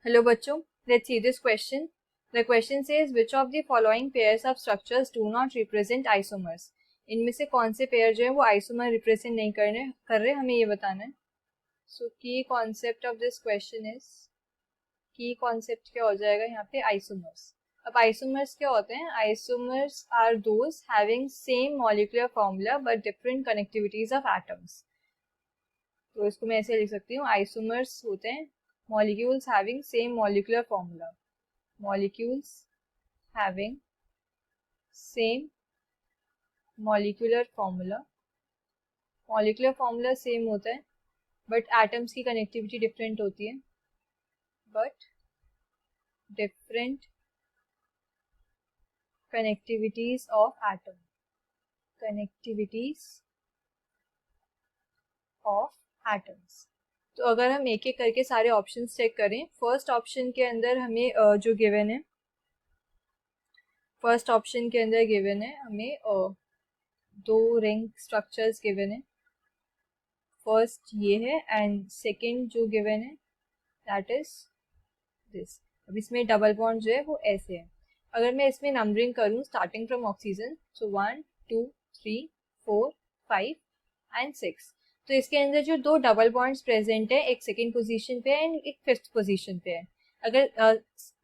Hello बच्चों, let's see this question. The question says which of the following pairs of structures do not represent isomers? इनमें से कौन से pair जो है वो आइसोमर रिप्रेजेंट नहीं कर रहे हमें ये बताना है. So key concept of this question is, की concept क्या हो जाएगा यहाँ पे आइसोमर्स. अब आइसोमर्स क्या होते हैं? Isomers are those having same molecular formula but different connectivities of atoms. तो इसको मैं ऐसे लिख सकती हूँ, आइसोमर्स होते हैं molecules having same molecular formula. Molecules having same molecular formula. Molecular formula same होता है but atoms की connectivity different होती है. But different connectivities of atom. Connectivities of atoms. तो अगर हम एक एक करके सारे ऑप्शंस चेक करें, फर्स्ट ऑप्शन के अंदर हमें जो गिवन है, फर्स्ट ऑप्शन के अंदर गिवन है हमें दो रिंग स्ट्रक्चर्स गिवन है. फर्स्ट ये है एंड सेकंड जो गिवन है दैट इज दिस. अब इसमें डबल बॉन्ड जो है वो ऐसे है. अगर मैं इसमें नंबरिंग करूं starting from oxygen, so 1 2 3 4 5 and 6, तो इसके अंदर जो दो डबल बॉन्ड्स प्रेजेंट है, एक सेकेंड पोजीशन पे है एंड एक फिफ्थ पोजीशन पे है. अगर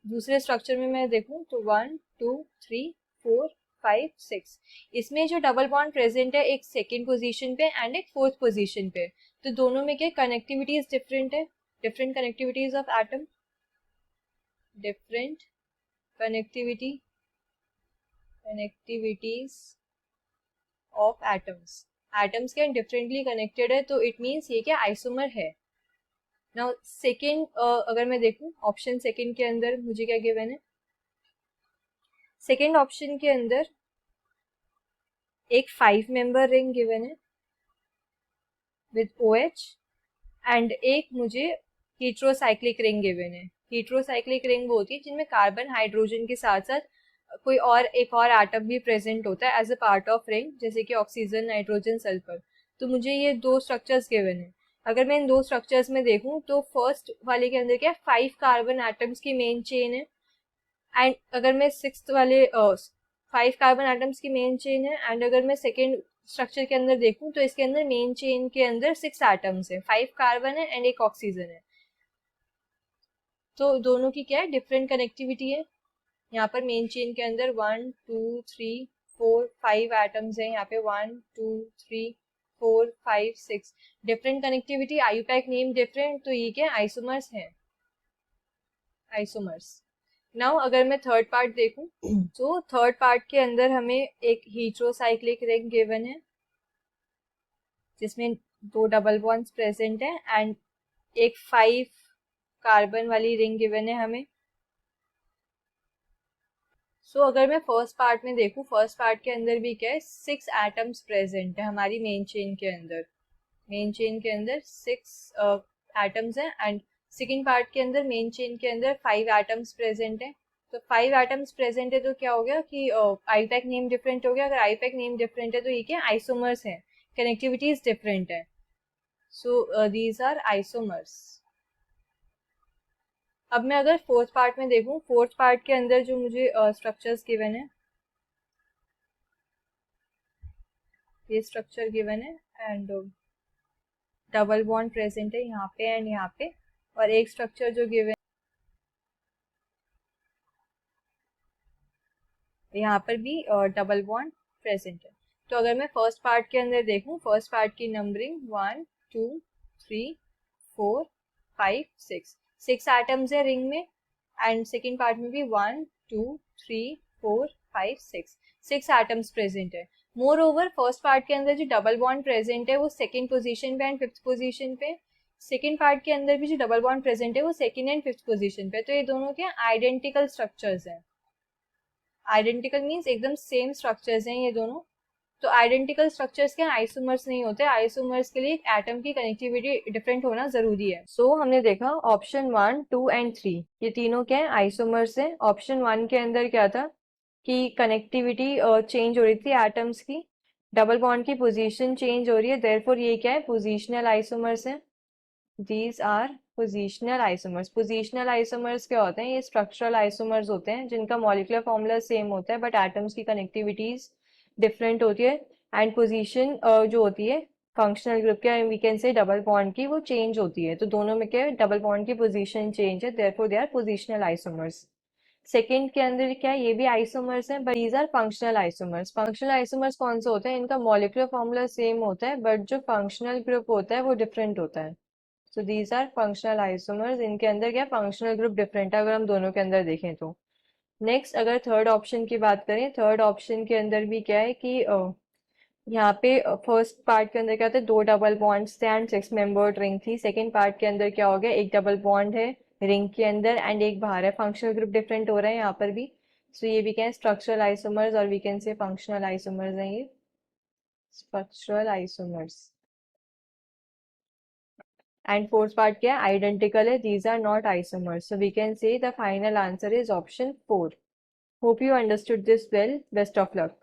दूसरे स्ट्रक्चर में मैं देखूं तो 1 2 3 4 5 6, इसमें जो डबल बॉन्ड प्रेजेंट है एक सेकेंड पोजीशन पे एंड एक फोर्थ पोजीशन पे, तो दोनों में क्या कनेक्टिविटीज डिफरेंट है, different connectivities of atom, different connectivities of atoms. Atoms के डिफरेंटली कनेक्टेड है तो इट मीन्स ये क्या आइसोमर है. नाउ सेकेंड अगर मैं देखूं ऑप्शन सेकेंड के अंदर मुझे क्या गिवन है, सेकेंड ऑप्शन के अंदर एक 5 मेंबर रिंग गिवन है विद OH एंड एक मुझे हीट्रोसाइक्लिक रिंग गिवन है. हीट्रोसाइक्लिक रिंग वो होती है जिनमें कार्बन हाइड्रोजन के साथ साथ कोई और एक और एटम भी प्रेजेंट होता है as a part of ring, जैसे कि ऑक्सीजन नाइट्रोजन सल्फर. तो मुझे ये दो स्ट्रक्चर्स गिवन है. अगर मैं इन दो स्ट्रक्चर्स में देखूं तो फर्स्ट वाले के अंदर क्या 5 कार्बन एटम्स की मेन चेन है एंड अगर मैं सिक्स्थ वाले 5 कार्बन एटम्स की मेन चेन है एंड अगर मैं सेकेंड स्ट्रक्चर के अंदर देखूं तो इसके अंदर मेन चेन के अंदर 6 एटम्स है, 5 कार्बन है एंड एक ऑक्सीजन है. तो दोनों की क्या है डिफरेंट कनेक्टिविटी है. यहाँ पर मेन चेन के अंदर 1 2 3 4 5 एटम्स है, यहाँ पे 1 2 3 4 5 6, different connectivity, IUPAC name different, तो ये क्या आइसोमर्स हैं, आइसोमर्स. नाउ अगर मैं थर्ड पार्ट देखूं तो थर्ड पार्ट के अंदर हमें एक हीट्रोसाइक्लिक रिंग गिवन है जिसमें दो डबल बॉन्ड्स प्रेजेंट है एंड एक 5 कार्बन वाली रिंग गिवन है हमें. सो अगर मैं फर्स्ट पार्ट में देखूं, फर्स्ट पार्ट के अंदर भी क्या है 6 एटम्स प्रेजेंट है हमारी मेन चेन के अंदर. मेन चेन के अंदर 6 एटम्स हैं एंड सेकेंड पार्ट के अंदर मेन चेन के अंदर 5 एटम्स प्रेजेंट है. तो 5 एटम्स प्रेजेंट है तो क्या हो गया कि आईपैक नेम डिफरेंट हो गया. अगर आईपैक नेम डिफरेंट है तो ये क्या आइसोमर्स है, कनेक्टिविटीज डिफरेंट है. So these are isomers. अब मैं अगर फोर्थ पार्ट में देखूं, फोर्थ पार्ट के अंदर जो मुझे स्ट्रक्चर्स गिवन है, ये स्ट्रक्चर गिवन है एंड डबल बॉन्ड प्रेजेंट है यहाँ पे एंड यहाँ पे, और एक स्ट्रक्चर जो गिवन यहाँ पर भी डबल बॉन्ड प्रेजेंट है. तो अगर मैं फर्स्ट पार्ट के अंदर देखूं, फर्स्ट पार्ट की नंबरिंग 1 2 3 4 5 6 एटम्स है रिंग में एंड सेकेंड पार्ट में भी 1 2 3 4 5 6 एटम्स प्रेजेंट है. मोर ओवर फर्स्ट पार्ट के अंदर जो डबल बॉन्ड प्रेजेंट है वो सेकेंड पोजीशन पे एंड फिफ्थ पोजीशन पे, सेकेंड पार्ट के अंदर भी जो डबल बॉन्ड प्रेजेंट है वो सेकेंड एंड फिफ्थ पोजीशन पे. तो ये दोनों क्या आइडेंटिकल स्ट्रक्चर्स हैं. आइडेंटिकल मीन्स एकदम सेम स्ट्रक्चर्स हैं ये दोनों. तो आइडेंटिकल स्ट्रक्चर्स के आइसोमर्स नहीं होते. आइसोमर्स के लिए एक एटम की कनेक्टिविटी डिफरेंट होना जरूरी है. सो हमने देखा ऑप्शन 1 2 एंड 3 ये तीनों क्या है आइसोमर्स हैं. ऑप्शन 1 के अंदर क्या था कि कनेक्टिविटी चेंज हो रही थी एटम्स की, डबल बॉन्ड की पोजीशन चेंज हो रही है, देयरफॉर ये क्या है पोजीशनल आइसोमर्स हैं. These are positional isomers. Positional isomers क्या होते हैं? ये स्ट्रक्चरल आइसोमर्स होते हैं जिनका मॉलिक्यूलर फॉर्मूला सेम होता है बट एटम्स की कनेक्टिविटीज डिफरेंट होती है। एंड पोजीशन जो होती है फंक्शनल ग्रुप के, we can say double bond की, वो चेंज होती है। तो दोनों में क्या है? डबल बॉन्ड की पोजीशन चेंज है, therefore they are positional isomers. Second के अंदर क्या है? ये भी आइसोमर्स हैं but these are functional isomers. Functional isomers कौन से होते हैं? इनका मॉलिक्यूलर फॉर्मूला सेम होता है बट जो फंक्शनल ग्रुप होता है वो डिफरेंट होता है। So these are functional isomers. इनके अंदर क्या फंक्शनल ग्रुप डिफरेंट है अगर हम दोनों के अंदर देखें तो। नेक्स्ट अगर थर्ड ऑप्शन की बात करें, थर्ड ऑप्शन के अंदर भी क्या है कि यहाँ पे फर्स्ट पार्ट के अंदर क्या होता है? दो डबल बॉन्ड्स थे एंड 6 मेंबर्ड रिंग थी। सेकंड पार्ट के अंदर क्या हो गया? एक डबल बॉन्ड है रिंग के अंदर एंड एक बाहर है। फंक्शनल ग्रुप डिफरेंट हो रहे हैं यहाँ पर भी। सो ये भी क्या है? स्ट्रक्चरल आइसोमर्स और we can say functional isomers हैं ये। Structural isomers. And fourth part क्या है? आइडेंटिकल है, these are not isomers. So we can say the final answer is option 4। Hope you understood this well. Best of luck.